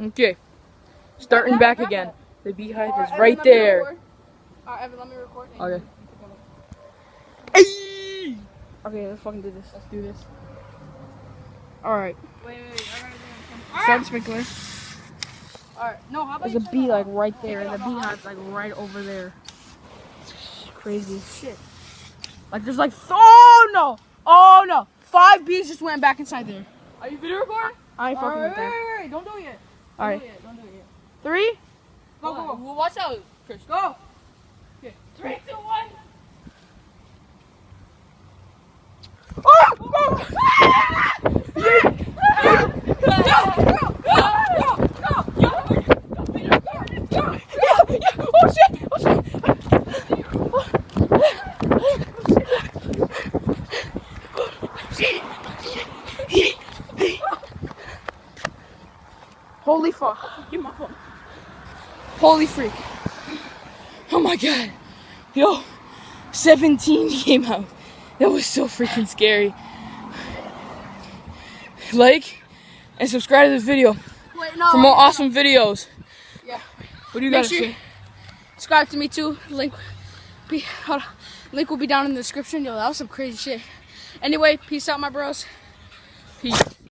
Okay. Starting back again. The beehive is right there. Evan, let me record. Okay. Hey! Okay, let's fucking do this. Let's do this. Alright. Wait. Start the sprinkler. Alright. No, how about There's a bee like right there, and the beehive's like right over there. Crazy shit. Like there's like, oh no! 5 bees just went back inside there. Are you video recording? I ain't fucking with that. Wait. Don't do it yet. Alright. Don't do it yet. 3? Go. Watch out, Chris. Go. Okay. 3, 2, 1. Holy fuck. Give my phone. Holy freak. Oh my god. Yo, 17 came out. That was so freaking scary. Like and subscribe to this video for more awesome videos. Yeah. What do you guys Make sure say? subscribe to me too. Link will be down in the description. Yo, that was some crazy shit. Anyway, peace out, my bros. Peace.